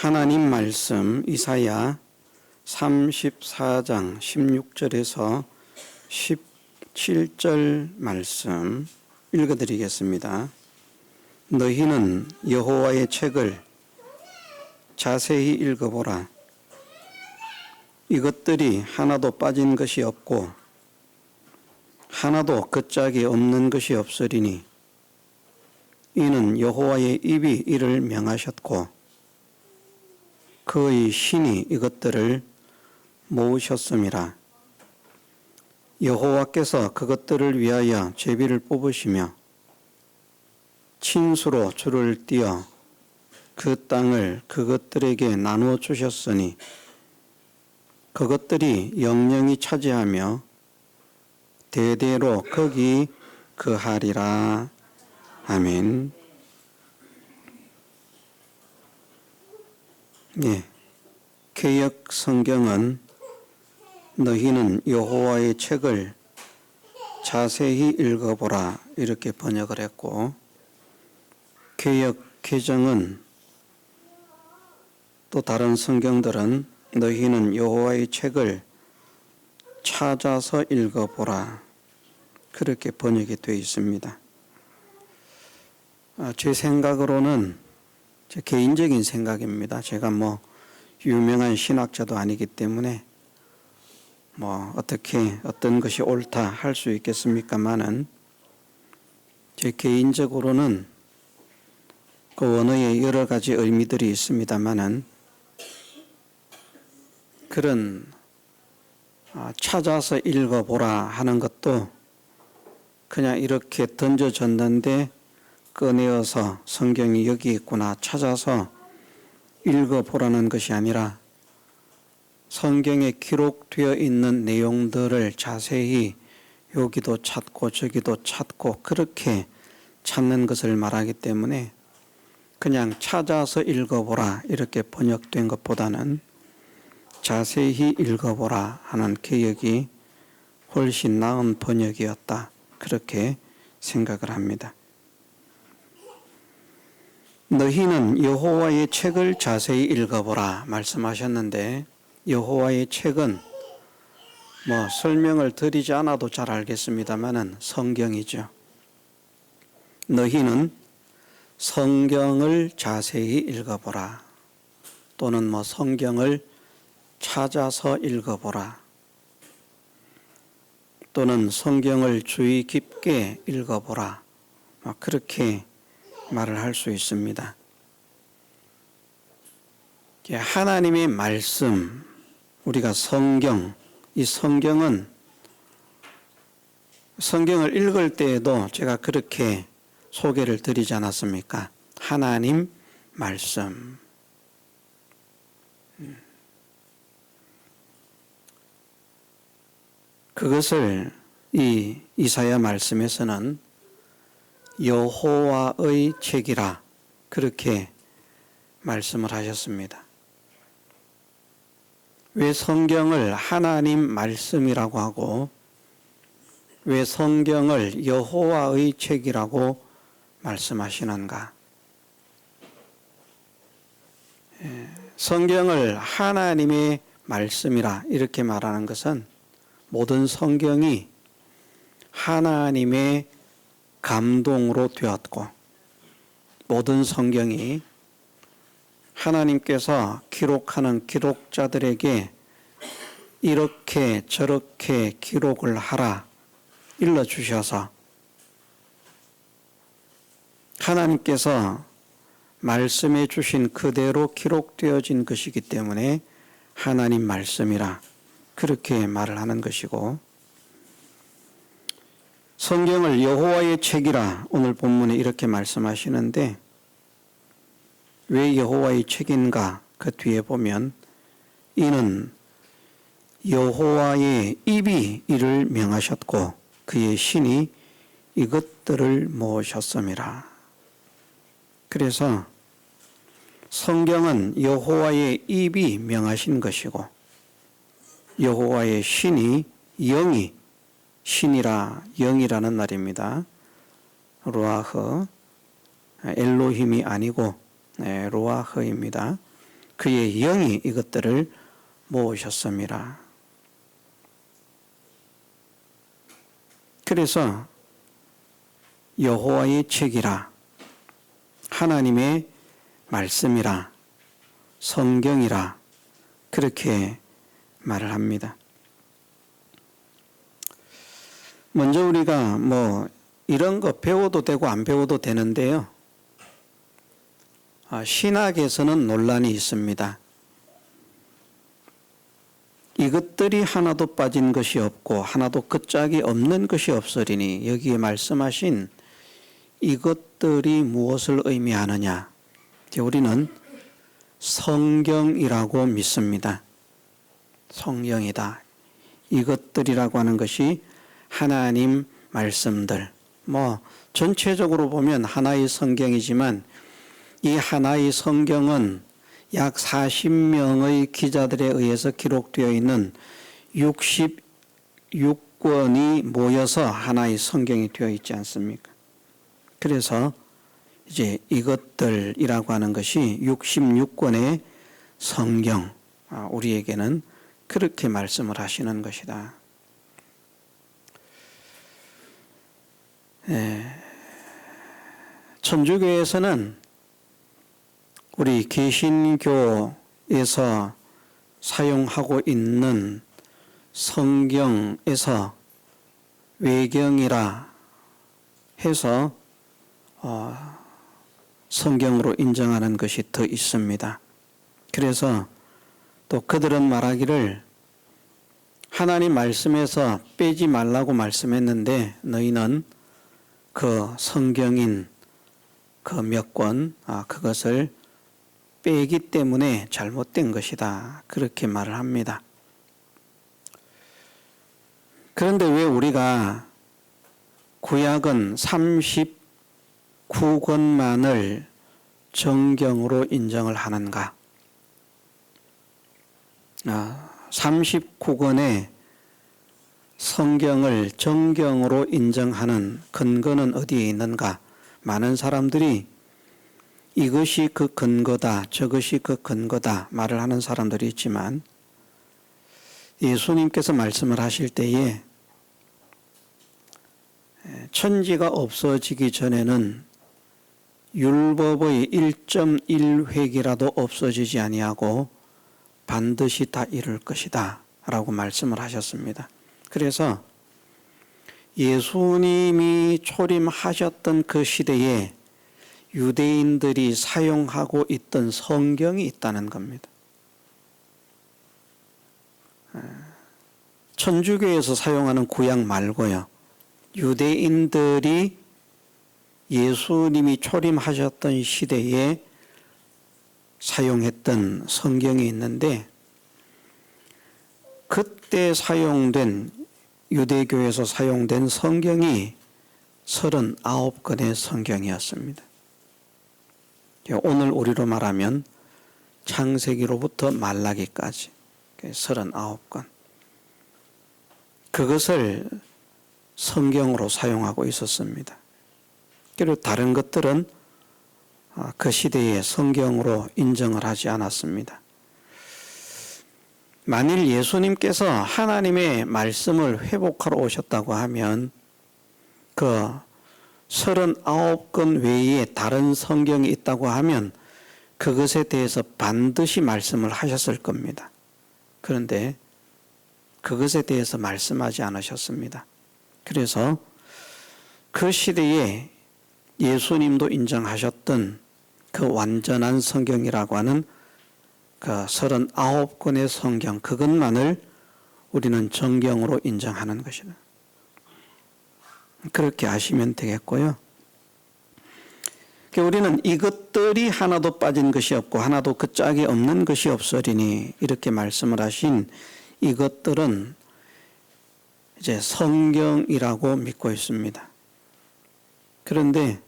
하나님 말씀 이사야 34장 16절에서 17절 말씀 읽어드리겠습니다. 너희는 여호와의 책을 자세히 읽어보라. 이것들이 하나도 빠진 것이 없고 하나도 긋짝이 없는 것이 없으리니 이는 여호와의 입이 이를 명하셨고 그의 신이 이것들을 모으셨음이라. 여호와께서 그것들을 위하여 제비를 뽑으시며 친수로 줄을 띄어 그 땅을 그것들에게 나누어 주셨으니 그것들이 영영이 차지하며 대대로 거기 거하리라. 아멘. 개역 성경은 너희는 여호와의 책을 자세히 읽어보라 이렇게 번역을 했고, 개역 개정은 또 다른 성경들은 너희는 여호와의 책을 찾아서 읽어보라 그렇게 번역이 되어 있습니다. 제 생각으로는 제 개인적인 생각입니다. 제가 유명한 신학자도 아니기 때문에 어떻게 어떤 것이 옳다 할 수 있겠습니까마는, 제 개인적으로는 그 원어에 여러 가지 의미들이 있습니다마는 그런 찾아서 읽어보라 하는 것도 그냥 이렇게 던져졌는데 꺼내어서 성경이 여기 있구나 찾아서 읽어보라는 것이 아니라 성경에 기록되어 있는 내용들을 자세히 여기도 찾고 저기도 찾고 그렇게 찾는 것을 말하기 때문에 그냥 찾아서 읽어보라 이렇게 번역된 것보다는 자세히 읽어보라 하는 개역이 훨씬 나은 번역이었다 그렇게 생각을 합니다. 너희는 여호와의 책을 자세히 읽어보라 말씀하셨는데, 여호와의 책은 설명을 드리지 않아도 잘 알겠습니다마는 성경이죠. 너희는 성경을 자세히 읽어보라, 또는 성경을 찾아서 읽어보라, 또는 성경을 주의 깊게 읽어보라, 그렇게 말을 할 수 있습니다. 하나님의 말씀, 우리가 이 성경을 읽을 때에도 제가 그렇게 소개를 드리지 않았습니까? 하나님 말씀. 그것을 이 이사야 말씀에서는 여호와의 책이라 그렇게 말씀을 하셨습니다. 왜 성경을 하나님 말씀이라고 하고 왜 성경을 여호와의 책이라고 말씀하시는가? 성경을 하나님의 말씀이라 이렇게 말하는 것은 모든 성경이 하나님의 감동으로 되었고 모든 성경이 하나님께서 기록하는 기록자들에게 이렇게 저렇게 기록을 하라 일러주셔서 하나님께서 말씀해 주신 그대로 기록되어진 것이기 때문에 하나님 말씀이라 그렇게 말을 하는 것이고, 성경을 여호와의 책이라 오늘 본문에 이렇게 말씀하시는데 왜 여호와의 책인가? 그 뒤에 보면 이는 여호와의 입이 이를 명하셨고 그의 신이 이것들을 모으셨음이라. 그래서 성경은 여호와의 입이 명하신 것이고 여호와의 신이 영이 신이라 영이라는 말입니다. 루아흐 엘로힘이 아니고 루아흐입니다. 그의 영이 이것들을 모으셨습니다. 그래서 여호와의 책이라, 하나님의 말씀이라, 성경이라 그렇게 말을 합니다. 먼저 우리가 이런 거 배워도 되고 안 배워도 되는데요. 신학에서는 논란이 있습니다. 이것들이 하나도 빠진 것이 없고 하나도 끝짝이 없는 것이 없으리니, 여기에 말씀하신 이것들이 무엇을 의미하느냐? 우리는 성경이라고 믿습니다. 성경이다. 이것들이라고 하는 것이 하나님 말씀들, 전체적으로 보면 하나의 성경이지만 이 하나의 성경은 약 40명의 기자들에 의해서 기록되어 있는 66권이 모여서 하나의 성경이 되어 있지 않습니까? 그래서 이제 이것들이라고 하는 것이 66권의 성경, 우리에게는 그렇게 말씀을 하시는 것이다. 천주교에서는 우리 개신교에서 사용하고 있는 성경에서 외경이라 해서 성경으로 인정하는 것이 더 있습니다. 그래서 또 그들은 말하기를, 하나님 말씀에서 빼지 말라고 말씀했는데 너희는 그 성경인 그 몇 권, 그것을 빼기 때문에 잘못된 것이다. 그렇게 말을 합니다. 그런데 왜 우리가 구약은 39권만을 정경으로 인정을 하는가? 39권의 성경을 정경으로 인정하는 근거는 어디에 있는가? 많은 사람들이 이것이 그 근거다, 저것이 그 근거다 말을 하는 사람들이 있지만, 예수님께서 말씀을 하실 때에 천지가 없어지기 전에는 율법의 1.1획이라도 없어지지 아니하고 반드시 다 이룰 것이다 라고 말씀을 하셨습니다. 그래서 예수님이 초림하셨던 그 시대에 유대인들이 사용하고 있던 성경이 있다는 겁니다. 천주교에서 사용하는 구약 말고요, 유대인들이 예수님이 초림하셨던 시대에 사용했던 성경이 있는데, 그때 사용된, 유대교에서 사용된 성경이 39권의 성경이었습니다. 오늘 우리로 말하면 창세기로부터 말라기까지 39권. 그것을 성경으로 사용하고 있었습니다. 그리고 다른 것들은 그 시대에 성경으로 인정을 하지 않았습니다. 만일 예수님께서 하나님의 말씀을 회복하러 오셨다고 하면 그 39권 외에 다른 성경이 있다고 하면 그것에 대해서 반드시 말씀을 하셨을 겁니다. 그런데 그것에 대해서 말씀하지 않으셨습니다. 그래서 그 시대에 예수님도 인정하셨던 그 완전한 성경이라고 하는 그 39권의 성경, 그것만을 우리는 정경으로 인정하는 것이다. 그렇게 아시면 되겠고요. 우리는 이것들이 하나도 빠진 것이 없고 하나도 그 짝이 없는 것이 없으리니, 이렇게 말씀을 하신 이것들은 이제 성경이라고 믿고 있습니다. 그런데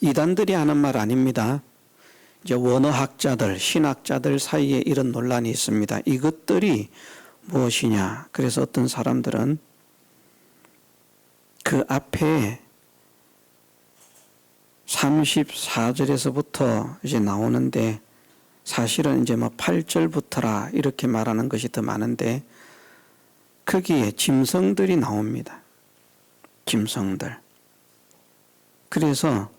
이단들이 하는 말 아닙니다. 이제 원어학자들, 신학자들 사이에 이런 논란이 있습니다. 이것들이 무엇이냐? 그래서 어떤 사람들은 그 앞에 34절에서부터 이제 나오는데, 사실은 이제 뭐 8절부터라 이렇게 말하는 것이 더 많은데 거기에 짐승들이 나옵니다. 짐승들. 그래서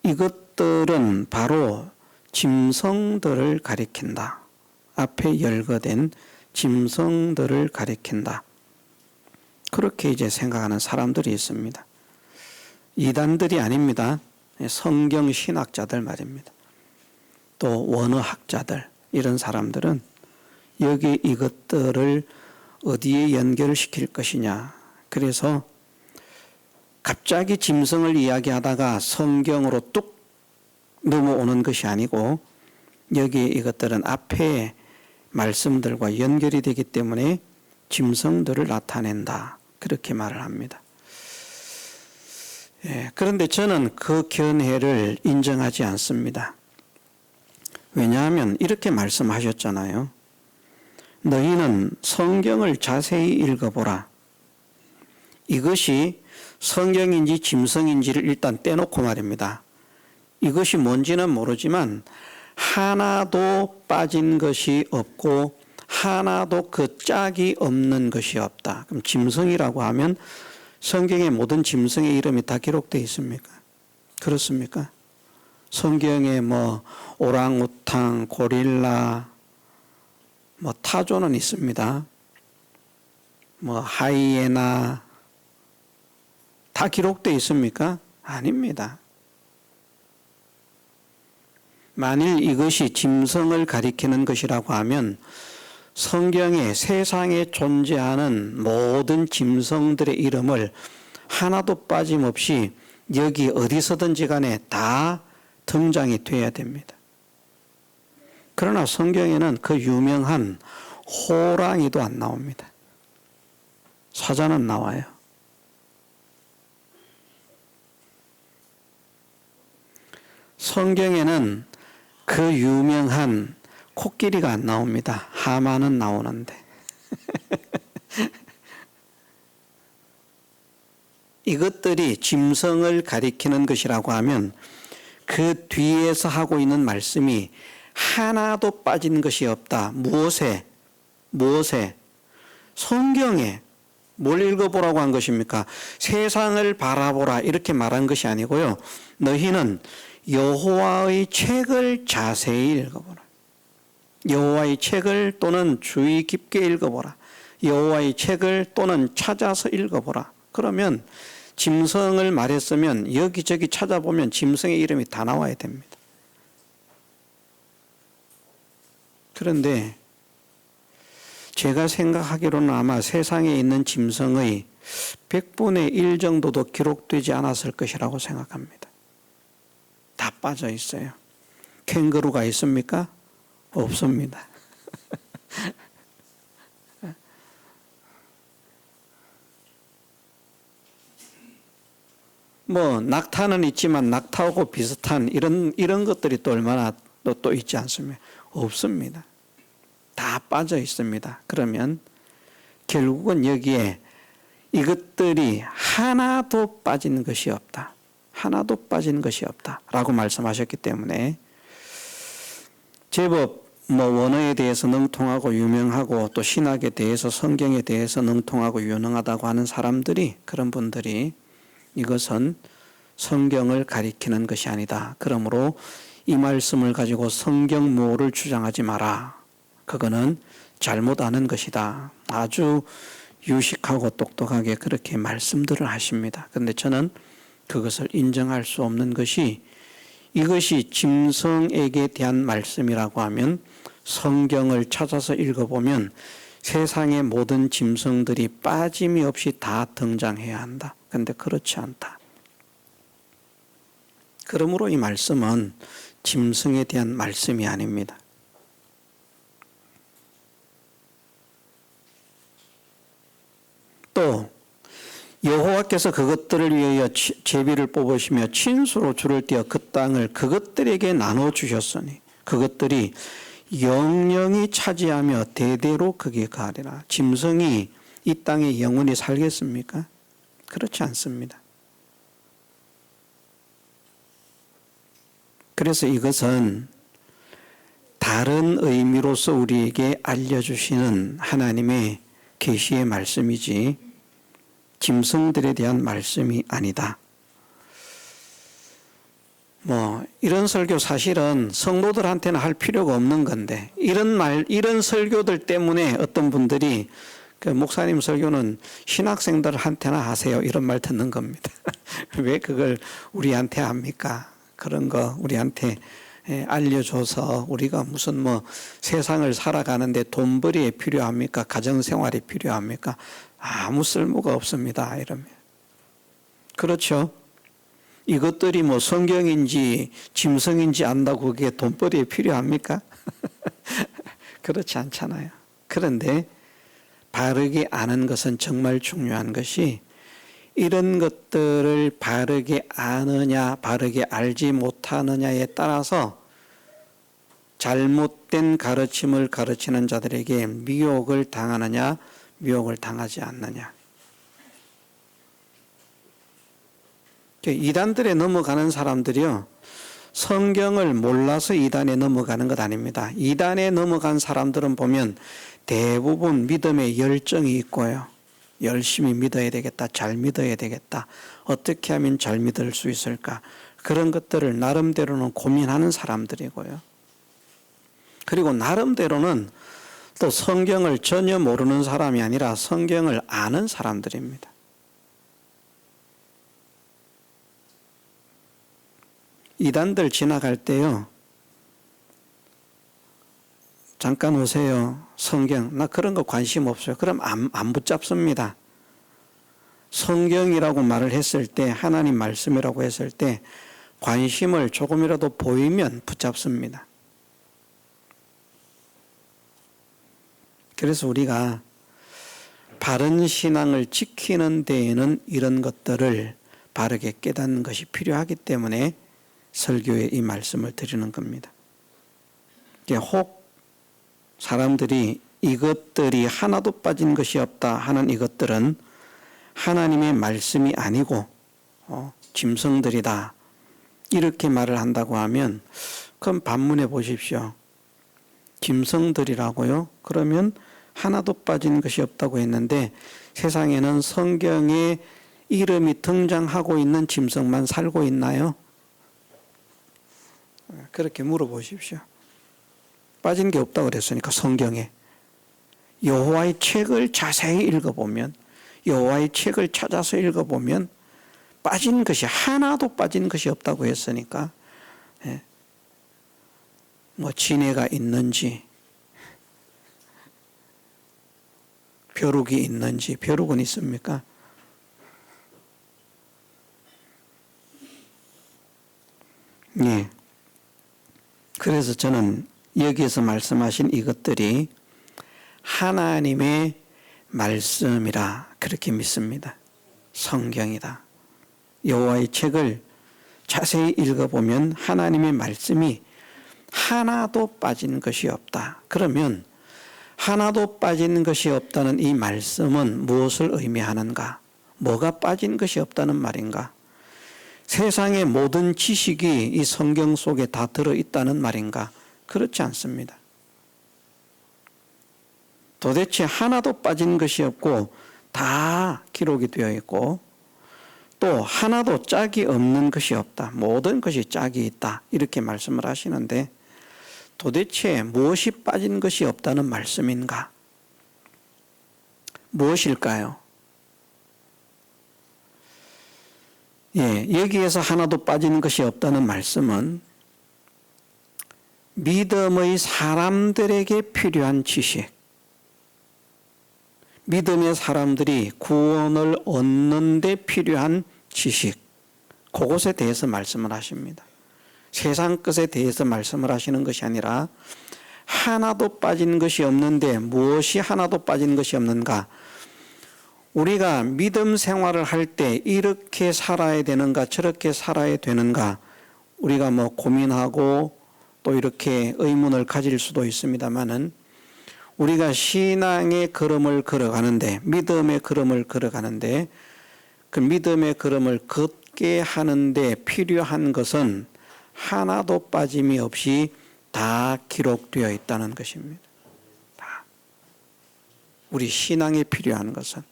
이것들은 바로 짐승들을 가리킨다. 앞에 열거된 짐승들을 가리킨다. 그렇게 이제 생각하는 사람들이 있습니다. 이단들이 아닙니다. 성경 신학자들 말입니다. 또 원어학자들, 이런 사람들은 여기 이것들을 어디에 연결시킬 것이냐. 그래서 갑자기 짐승을 이야기하다가 성경으로 뚝 넘어오는 것이 아니고 여기 이것들은 앞에 말씀들과 연결이 되기 때문에 짐승들을 나타낸다. 그렇게 말을 합니다. 그런데 저는 그 견해를 인정하지 않습니다. 왜냐하면 이렇게 말씀하셨잖아요. 너희는 성경을 자세히 읽어보라. 이것이 성경인지 짐승인지를 일단 떼놓고 말입니다. 이것이 뭔지는 모르지만 하나도 빠진 것이 없고 하나도 그 짝이 없는 것이 없다. 그럼 짐승이라고 하면 성경의 모든 짐승의 이름이 다 기록되어 있습니까? 그렇습니까? 성경에 뭐 오랑우탕, 고릴라, 뭐 타조는 있습니다. 뭐 하이에나 다 기록되어 있습니까? 아닙니다. 만일 이것이 짐승을 가리키는 것이라고 하면 성경에 세상에 존재하는 모든 짐승들의 이름을 하나도 빠짐없이 여기 어디서든지 간에 다 등장이 돼야 됩니다. 그러나 성경에는 그 유명한 호랑이도 안 나옵니다. 사자는 나와요. 성경에는 그 유명한 코끼리가 안 나옵니다. 하마는 나오는데. 이것들이 짐승을 가리키는 것이라고 하면 그 뒤에서 하고 있는 말씀이 하나도 빠진 것이 없다. 무엇에? 성경에 뭘 읽어보라고 한 것입니까? 세상을 바라보라 이렇게 말한 것이 아니고요. 너희는 여호와의 책을 자세히 읽어보라. 여호와의 책을 또는 주의 깊게 읽어보라. 여호와의 책을 또는 찾아서 읽어보라. 그러면 짐승을 말했으면 여기저기 찾아보면 짐승의 이름이 다 나와야 됩니다. 그런데 제가 생각하기로는 아마 세상에 있는 짐승의 100분의 1 정도도 기록되지 않았을 것이라고 생각합니다. 다 빠져 있어요. 캥거루가 있습니까? 없습니다. 뭐 낙타는 있지만 낙타하고 비슷한 이런 것들이 또 얼마나 또 있지 않습니까? 없습니다. 다 빠져 있습니다. 그러면 결국은 여기에 이것들이 하나도 빠진 것이 없다. 하나도 빠진 것이 없다. 라고 말씀하셨기 때문에 제법 뭐 원어에 대해서 능통하고 유명하고 또 신학에 대해서 성경에 대해서 능통하고 유능하다고 하는 사람들이 그런 분들이 이것은 성경을 가리키는 것이 아니다. 그러므로 이 말씀을 가지고 성경모를 주장하지 마라. 그거는 잘못 아는 것이다. 아주 유식하고 똑똑하게 그렇게 말씀들을 하십니다. 그런데 저는 그것을 인정할 수 없는 것이 이것이 짐승에게 대한 말씀이라고 하면 성경을 찾아서 읽어보면 세상의 모든 짐승들이 빠짐이 없이 다 등장해야 한다. 그런데 그렇지 않다. 그러므로 이 말씀은 짐승에 대한 말씀이 아닙니다. 또 여호와께서 그것들을 위하여 제비를 뽑으시며 친수로 줄을 띄어 그 땅을 그것들에게 나눠주셨으니 그것들이 영영이 차지하며 대대로 거기에 거하리라. 짐승이 이 땅에 영원히 살겠습니까? 그렇지 않습니다. 그래서 이것은 다 다른 의미로서 우리에게 알려주시는 하나님의 계시의 말씀이지 짐승들에 대한 말씀이 아니다. 이런 설교 사실은 성도들한테는 할 필요가 없는 건데 이런 설교들 때문에 어떤 분들이 그 목사님 설교는 신학생들한테나 하세요 이런 말 듣는 겁니다. 왜 그걸 우리한테 합니까? 그런 거 우리한테 알려줘서 우리가 무슨 세상을 살아가는데 돈벌이에 필요합니까? 가정생활이 필요합니까? 아무 쓸모가 없습니다. 이러면. 그렇죠. 이것들이 성경인지 짐승인지 안다고 그게 돈벌이에 필요합니까? 그렇지 않잖아요. 그런데 바르게 아는 것은 정말 중요한 것이 이런 것들을 바르게 아느냐 바르게 알지 못하느냐에 따라서 잘못된 가르침을 가르치는 자들에게 미혹을 당하느냐 미혹을 당하지 않느냐. 이단들에 넘어가는 사람들이요, 성경을 몰라서 이단에 넘어가는 것 아닙니다. 이단에 넘어간 사람들은 보면 대부분 믿음에 열정이 있고요, 열심히 믿어야 되겠다, 잘 믿어야 되겠다, 어떻게 하면 잘 믿을 수 있을까, 그런 것들을 나름대로는 고민하는 사람들이고요. 그리고 나름대로는 또 성경을 전혀 모르는 사람이 아니라 성경을 아는 사람들입니다. 이단들 지나갈 때요, 잠깐 오세요. 성경, 나 그런 거 관심 없어요. 그럼 안 붙잡습니다. 성경이라고 말을 했을 때, 하나님 말씀이라고 했을 때 관심을 조금이라도 보이면 붙잡습니다. 그래서 우리가 바른 신앙을 지키는 데에는 이런 것들을 바르게 깨닫는 것이 필요하기 때문에 설교에 이 말씀을 드리는 겁니다. 혹 사람들이 이것들이 하나도 빠진 것이 없다 하는 이것들은 하나님의 말씀이 아니고 짐승들이다 이렇게 말을 한다고 하면, 그럼 반문해 보십시오. 짐승들이라고요? 그러면 하나도 빠진 것이 없다고 했는데 세상에는 성경에 이름이 등장하고 있는 짐승만 살고 있나요? 그렇게 물어보십시오. 빠진 게 없다고 그랬으니까 성경에. 여호와의 책을 자세히 읽어보면, 여호와의 책을 찾아서 읽어보면 빠진 것이 하나도 빠진 것이 없다고 했으니까, 진해가 있는지 벼룩이 있는지, 벼룩은 있습니까? 예. 그래서 저는 여기에서 말씀하신 이것들이 하나님의 말씀이라 그렇게 믿습니다. 성경이다. 여호와의 책을 자세히 읽어보면 하나님의 말씀이 하나도 빠진 것이 없다. 그러면 하나도 빠진 것이 없다는 이 말씀은 무엇을 의미하는가? 뭐가 빠진 것이 없다는 말인가? 세상의 모든 지식이 이 성경 속에 다 들어있다는 말인가? 그렇지 않습니다. 도대체 하나도 빠진 것이 없고 다 기록이 되어 있고, 또 하나도 짝이 없는 것이 없다. 모든 것이 짝이 있다. 이렇게 말씀을 하시는데, 도대체 무엇이 빠진 것이 없다는 말씀인가? 무엇일까요? 여기에서 하나도 빠진 것이 없다는 말씀은 믿음의 사람들에게 필요한 지식, 믿음의 사람들이 구원을 얻는 데 필요한 지식, 그것에 대해서 말씀을 하십니다. 세상 것에 대해서 말씀을 하시는 것이 아니라 하나도 빠진 것이 없는데 무엇이 하나도 빠진 것이 없는가? 우리가 믿음 생활을 할 때 이렇게 살아야 되는가 저렇게 살아야 되는가 우리가 고민하고 또 이렇게 의문을 가질 수도 있습니다만은, 우리가 신앙의 걸음을 걸어가는데, 믿음의 걸음을 걸어가는데, 그 믿음의 걸음을 걷게 하는데 필요한 것은 하나도 빠짐이 없이 다 기록되어 있다는 것입니다. 다. 우리 신앙에 필요한 것은.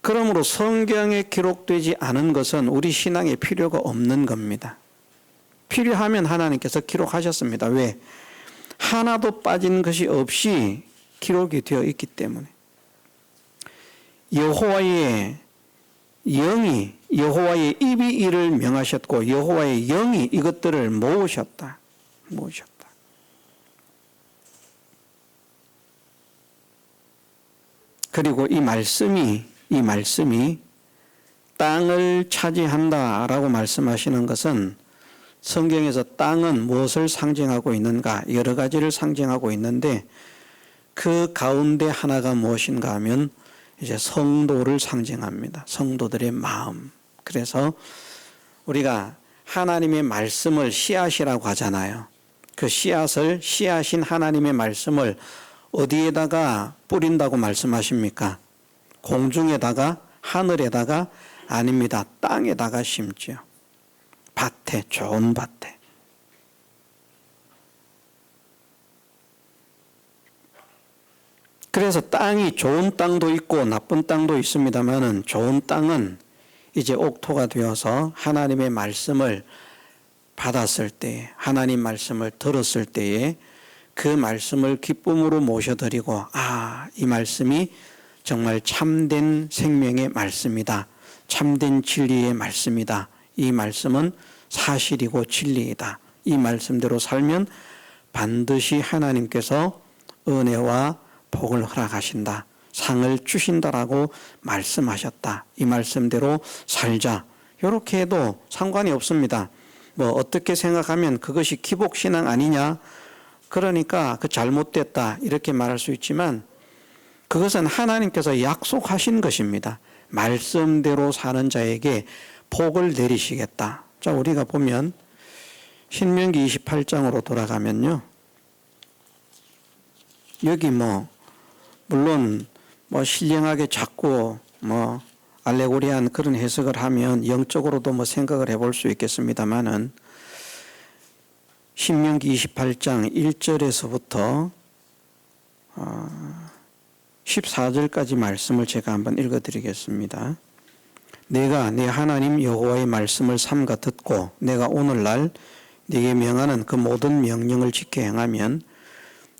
그러므로 성경에 기록되지 않은 것은 우리 신앙에 필요가 없는 겁니다. 필요하면 하나님께서 기록하셨습니다. 왜? 하나도 빠진 것이 없이 기록이 되어 있기 때문에. 여호와의 영이, 여호와의 입이 이를 명하셨고 여호와의 영이 이것들을 모으셨다. 그리고 이 말씀이 땅을 차지한다라고 말씀하시는 것은 성경에서 땅은 무엇을 상징하고 있는가? 여러 가지를 상징하고 있는데 그 가운데 하나가 무엇인가 하면 이제 성도를 상징합니다. 성도들의 마음. 그래서 우리가 하나님의 말씀을 씨앗이라고 하잖아요. 그 씨앗인 하나님의 말씀을 어디에다가 뿌린다고 말씀하십니까? 공중에다가, 하늘에다가? 아닙니다. 땅에다가 심지요. 밭에, 좋은 밭에. 그래서 땅이 좋은 땅도 있고 나쁜 땅도 있습니다만은 좋은 땅은 이제 옥토가 되어서 하나님의 말씀을 받았을 때, 하나님 말씀을 들었을 때에 그 말씀을 기쁨으로 모셔드리고, 이 말씀이 정말 참된 생명의 말씀이다. 참된 진리의 말씀이다. 이 말씀은 사실이고 진리이다. 이 말씀대로 살면 반드시 하나님께서 은혜와 복을 허락하신다. 상을 주신다라고 말씀하셨다. 이 말씀대로 살자. 이렇게 해도 상관이 없습니다. 어떻게 생각하면 그것이 기복신앙 아니냐? 그러니까 그 잘못됐다. 이렇게 말할 수 있지만 그것은 하나님께서 약속하신 것입니다. 말씀대로 사는 자에게 복을 내리시겠다. 자, 우리가 보면 신명기 28장으로 돌아가면요. 여기 물론 신령하게 자꾸 알레고리한 그런 해석을 하면 영적으로도 생각을 해볼 수 있겠습니다만은 신명기 28장 1절에서부터 14절까지 말씀을 제가 한번 읽어드리겠습니다. 내가 내 하나님 여호와의 말씀을 삼가 듣고 내가 오늘날 네게 명하는 그 모든 명령을 지켜 행하면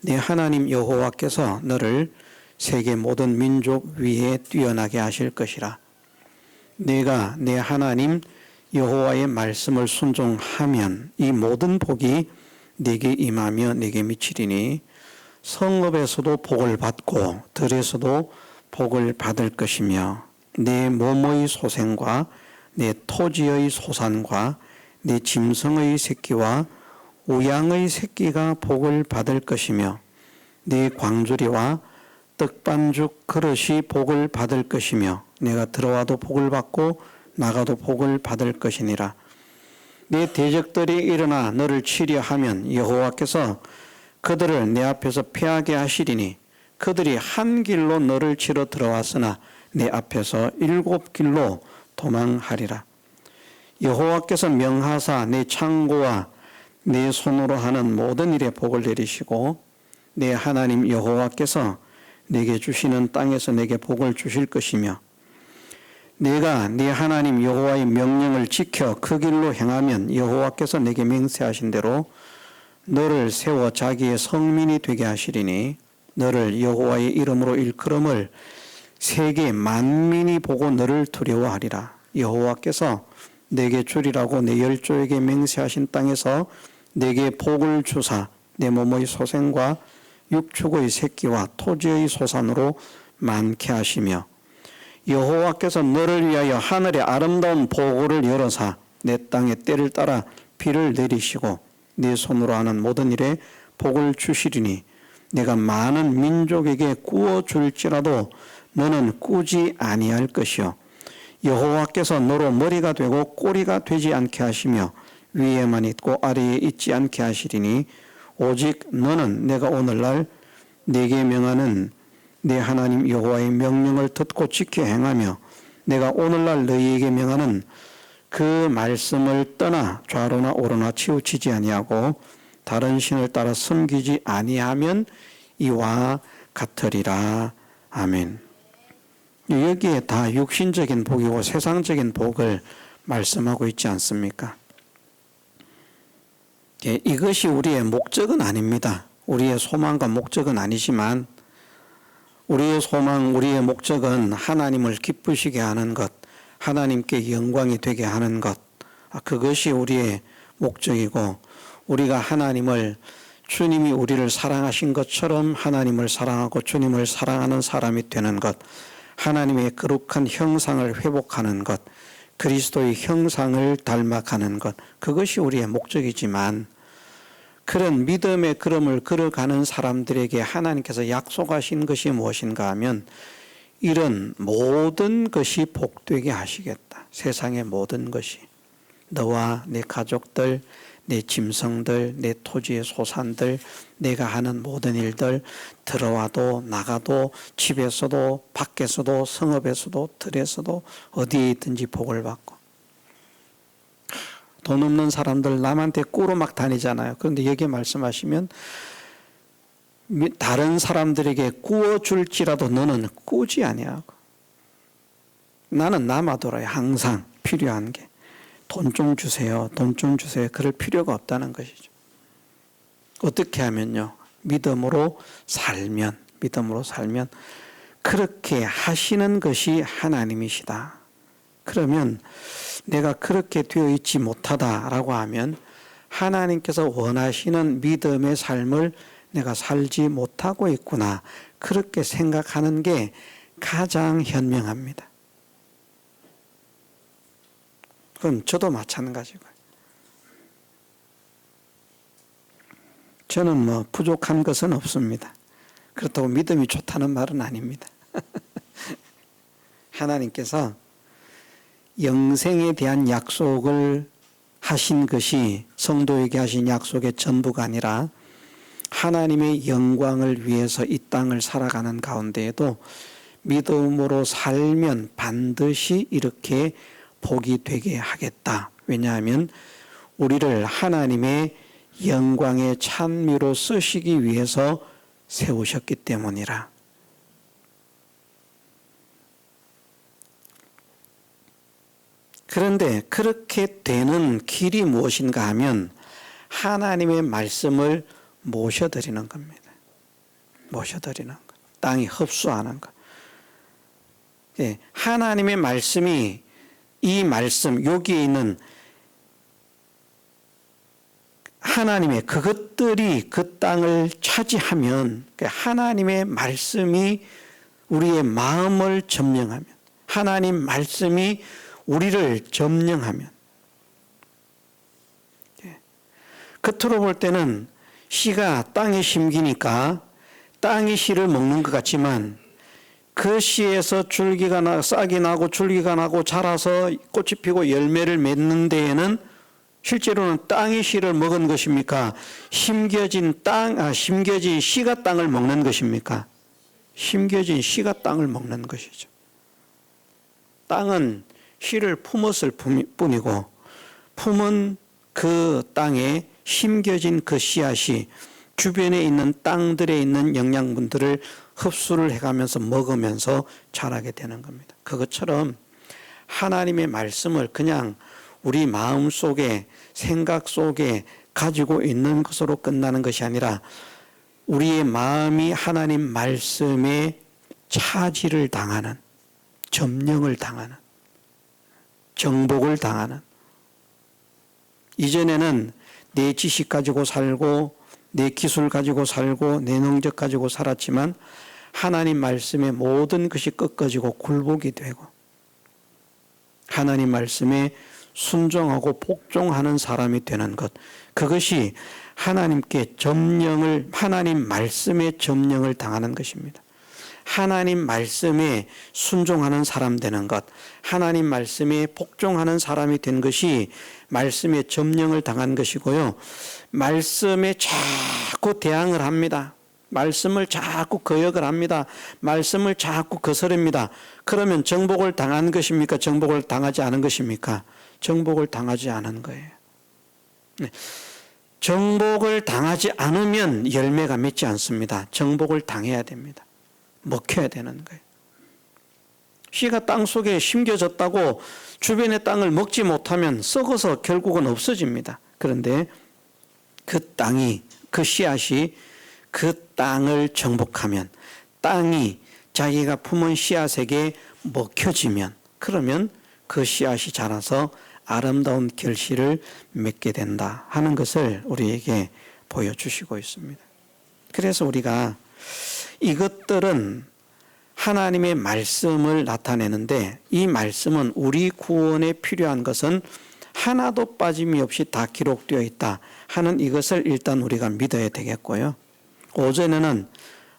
내 하나님 여호와께서 너를 세계 모든 민족 위에 뛰어나게 하실 것이라. 내가 내 하나님 여호와의 말씀을 순종하면 이 모든 복이 네게 임하며 네게 미치리니 성읍에서도 복을 받고 들에서도 복을 받을 것이며 내 몸의 소생과 내 토지의 소산과 내 짐승의 새끼와 우양의 새끼가 복을 받을 것이며 내 광주리와 떡반죽 그릇이 복을 받을 것이며 내가 들어와도 복을 받고 나가도 복을 받을 것이니라. 내 대적들이 일어나 너를 치려 하면 여호와께서 그들을 내 앞에서 패하게 하시리니 그들이 한 길로 너를 치러 들어왔으나 내 앞에서 7길로 도망하리라. 여호와께서 명하사 내 창고와 내 손으로 하는 모든 일에 복을 내리시고 내 하나님 여호와께서 내게 주시는 땅에서 내게 복을 주실 것이며 내가 네 하나님 여호와의 명령을 지켜 그 길로 행하면 여호와께서 내게 맹세하신 대로 너를 세워 자기의 성민이 되게 하시리니 너를 여호와의 이름으로 일컬음을 세계 만민이 보고 너를 두려워하리라. 여호와께서 내게 주리라고 내 열조에게 맹세하신 땅에서 내게 복을 주사 내 몸의 소생과 육축의 새끼와 토지의 소산으로 많게 하시며 여호와께서 너를 위하여 하늘의 아름다운 보고를 열어사 내 땅에 때를 따라 비를 내리시고 네 손으로 하는 모든 일에 복을 주시리니 내가 많은 민족에게 구워 줄지라도 너는 꾸지 아니할 것이요 여호와께서 너로 머리가 되고 꼬리가 되지 않게 하시며 위에만 있고 아래에 있지 않게 하시리니 오직 너는 내가 오늘날 네게 명하는 내 하나님 여호와의 명령을 듣고 지켜 행하며 내가 오늘날 너희에게 명하는 그 말씀을 떠나 좌로나 오로나 치우치지 아니하고 다른 신을 따라 섬기지 아니하면 이와 같으리라. 아멘. 여기에 다 육신적인 복이고 세상적인 복을 말씀하고 있지 않습니까? 이것이 우리의 목적은 아닙니다. 우리의 소망과 목적은 아니지만 우리의 소망, 우리의 목적은 하나님을 기쁘시게 하는 것, 하나님께 영광이 되게 하는 것, 그것이 우리의 목적이고 우리가 하나님을 주님이 우리를 사랑하신 것처럼 하나님을 사랑하고 주님을 사랑하는 사람이 되는 것, 하나님의 거룩한 형상을 회복하는 것, 그리스도의 형상을 닮아가는 것, 그것이 우리의 목적이지만 그런 믿음의 걸음을 걸어가는 사람들에게 하나님께서 약속하신 것이 무엇인가 하면 이런 모든 것이 복되게 하시겠다. 세상의 모든 것이. 너와 내 가족들, 내 짐승들, 내 토지의 소산들, 내가 하는 모든 일들, 들어와도 나가도 집에서도 밖에서도 성읍에서도 들에서도 어디에 있든지 복을 받고. 돈 없는 사람들 남한테 꾸로 막 다니잖아요. 그런데 여기 말씀하시면 다른 사람들에게 꾸어줄지라도 너는 꾸지 아니하고 나는 남아돌아요. 항상 필요한 게. 돈 좀 주세요. 돈 좀 주세요. 그럴 필요가 없다는 것이죠. 어떻게 하면요. 믿음으로 살면 그렇게 하시는 것이 하나님이시다. 그러면 내가 그렇게 되어 있지 못하다라고 하면 하나님께서 원하시는 믿음의 삶을 내가 살지 못하고 있구나. 그렇게 생각하는 게 가장 현명합니다. 그럼 저도 마찬가지고요. 저는 부족한 것은 없습니다. 그렇다고 믿음이 좋다는 말은 아닙니다. 하나님께서 영생에 대한 약속을 하신 것이 성도에게 하신 약속의 전부가 아니라 하나님의 영광을 위해서 이 땅을 살아가는 가운데에도 믿음으로 살면 반드시 이렇게 복이 되게 하겠다. 왜냐하면 우리를 하나님의 영광의 찬미로 쓰시기 위해서 세우셨기 때문이라. 그런데 그렇게 되는 길이 무엇인가 하면 하나님의 말씀을 모셔드리는 겁니다. 모셔드리는 것. 땅이 흡수하는 것. 하나님의 말씀이 이 말씀 여기에 있는 하나님의 그것들이 그 땅을 차지하면 하나님의 말씀이 우리의 마음을 점령하면 하나님 말씀이 우리를 점령하면 겉으로 볼 때는 씨가 땅에 심기니까 땅이 씨를 먹는 것 같지만 그 씨에서 줄기가 싹이 나고 줄기가 나고 자라서 꽃이 피고 열매를 맺는 데에는 실제로는 땅이 씨를 먹은 것입니까? 심겨진 씨가 땅을 먹는 것입니까? 심겨진 씨가 땅을 먹는 것이죠. 땅은 씨를 품었을 뿐이고 품은 그 땅에 심겨진 그 씨앗이 주변에 있는 땅들에 있는 영양분들을 흡수를 해가면서 먹으면서 자라게 되는 겁니다. 그것처럼 하나님의 말씀을 그냥 우리 마음 속에 생각 속에 가지고 있는 것으로 끝나는 것이 아니라 우리의 마음이 하나님 말씀에 차지를 당하는, 점령을 당하는, 정복을 당하는. 이전에는 내 지식 가지고 살고 내 기술 가지고 살고 내 능력 가지고 살았지만 하나님 말씀에 모든 것이 꺾어지고 굴복이 되고 하나님 말씀에 순종하고 복종하는 사람이 되는 것, 그것이 하나님께 점령을, 하나님 말씀에 점령을 당하는 것입니다. 하나님 말씀에 순종하는 사람 되는 것, 하나님 말씀에 복종하는 사람이 된 것이 말씀에 점령을 당한 것이고요. 말씀에 자꾸 대항을 합니다. 말씀을 자꾸 거역을 합니다. 말씀을 자꾸 거스릅니다. 그러면 정복을 당한 것입니까? 정복을 당하지 않은 것입니까? 정복을 당하지 않은 거예요. 네. 정복을 당하지 않으면 열매가 맺지 않습니다. 정복을 당해야 됩니다. 먹혀야 되는 거예요. 씨가 땅 속에 심겨졌다고 주변의 땅을 먹지 못하면 썩어서 결국은 없어집니다. 그런데 그 땅이, 그 씨앗이 그 땅을 정복하면, 땅이 자기가 품은 씨앗에게 먹혀지면, 그러면 그 씨앗이 자라서 아름다운 결실을 맺게 된다 하는 것을 우리에게 보여주시고 있습니다. 그래서 우리가 이것들은 하나님의 말씀을 나타내는데, 이 말씀은 우리 구원에 필요한 것은 하나도 빠짐이 없이 다 기록되어 있다 하는 이것을 일단 우리가 믿어야 되겠고요. 오전에는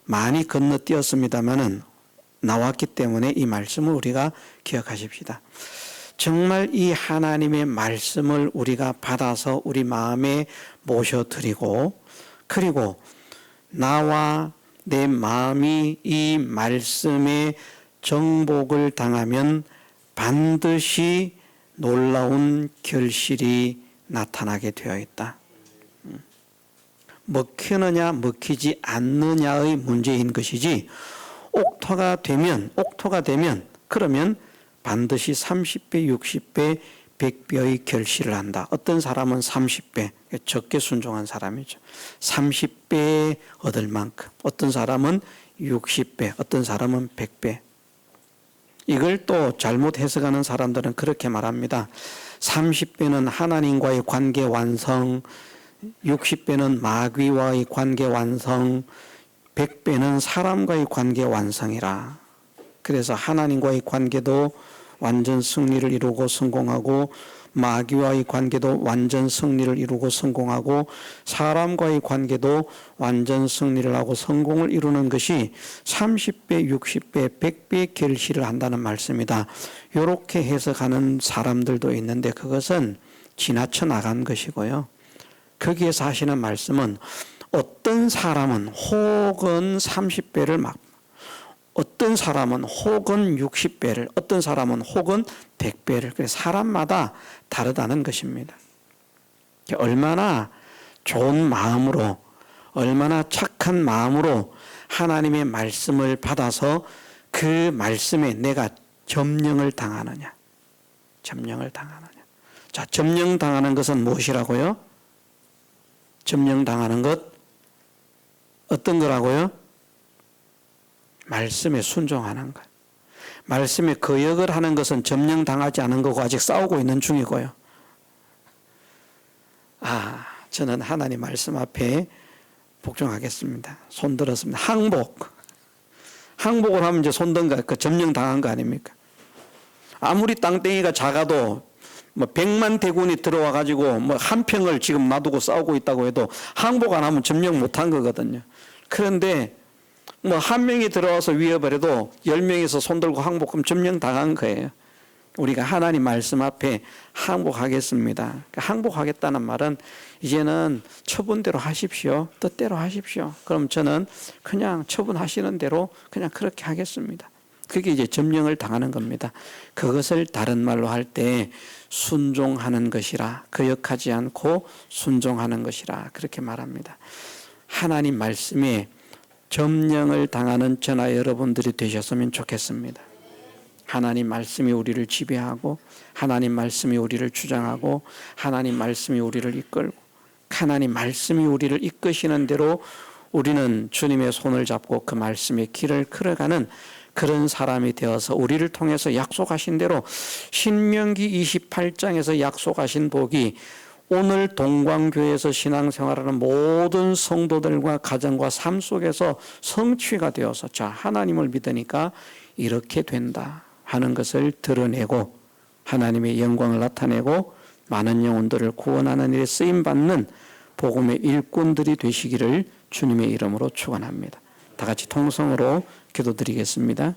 많이 건너뛰었습니다마는 나왔기 때문에 이 말씀을 우리가 기억하십시다. 정말 이 하나님의 말씀을 우리가 받아서 우리 마음에 모셔드리고, 그리고 나와 내 마음이 이 말씀에 정복을 당하면 반드시 놀라운 결실이 나타나게 되어 있다. 먹히느냐 먹히지 않느냐의 문제인 것이지, 옥토가 되면 그러면 반드시 30배, 60배, 100배의 결실을 한다. 어떤 사람은 30배, 적게 순종한 사람이죠. 30배 얻을 만큼. 어떤 사람은 60배, 어떤 사람은 100배. 이걸 또 잘못 해석하는 사람들은 그렇게 말합니다. 30배는 하나님과의 관계 완성, 60배는 마귀와의 관계 완성, 100배는 사람과의 관계 완성이라. 그래서 하나님과의 관계도 완전 승리를 이루고 성공하고, 마귀와의 관계도 완전 승리를 이루고 성공하고, 사람과의 관계도 완전 승리를 하고 성공을 이루는 것이 30배, 60배, 100배 결실을 한다는 말씀이다. 이렇게 해석하는 사람들도 있는데 그것은 지나쳐 나간 것이고요. 거기에서 하시는 말씀은 어떤 사람은 혹은 30배를 막, 어떤 사람은 혹은 60배를, 어떤 사람은 혹은 100배를. 그래서 사람마다 다르다는 것입니다. 얼마나 좋은 마음으로, 얼마나 착한 마음으로 하나님의 말씀을 받아서 그 말씀에 내가 점령을 당하느냐. 점령을 당하느냐. 자, 점령당하는 것은 무엇이라고요? 점령당하는 것, 어떤 거라고요? 말씀에 순종하는 것. 말씀에 거역을 하는 것은 점령당하지 않은 거고 아직 싸우고 있는 중이고요. 저는 하나님 말씀 앞에 복종하겠습니다. 손 들었습니다. 항복을 하면 이제 손든 거, 그 점령당한 거 아닙니까? 아무리 땅덩이가 작아도 100만 대군이 들어와 가지고 한 평을 지금 놔두고 싸우고 있다고 해도 항복 안 하면 점령 못한 거거든요. 그런데 한 명이 들어와서 위협을 해도 10명에서 손들고 항복하면 점령당한 거예요. 우리가 하나님 말씀 앞에 항복하겠습니다. 항복하겠다는 말은 이제는 처분대로 하십시오. 뜻대로 하십시오. 그럼 저는 그냥 처분하시는 대로 그냥 그렇게 하겠습니다. 그게 이제 점령을 당하는 겁니다. 그것을 다른 말로 할 때 순종하는 것이라, 거역하지 않고 순종하는 것이라 그렇게 말합니다. 하나님 말씀에 점령을 당하는 저나 여러분들이 되셨으면 좋겠습니다. 하나님 말씀이 우리를 지배하고, 하나님 말씀이 우리를 주장하고, 하나님 말씀이 우리를 이끌고, 하나님 말씀이 우리를 이끄시는 대로 우리는 주님의 손을 잡고 그 말씀의 길을 걸어가는 그런 사람이 되어서 우리를 통해서 약속하신 대로 신명기 28장에서 약속하신 복이 오늘 동광교회에서 신앙생활하는 모든 성도들과 가정과 삶 속에서 성취가 되어서, 자, 하나님을 믿으니까 이렇게 된다 하는 것을 드러내고 하나님의 영광을 나타내고 많은 영혼들을 구원하는 일에 쓰임받는 복음의 일꾼들이 되시기를 주님의 이름으로 축원합니다. 다 같이 통성으로 기도드리겠습니다.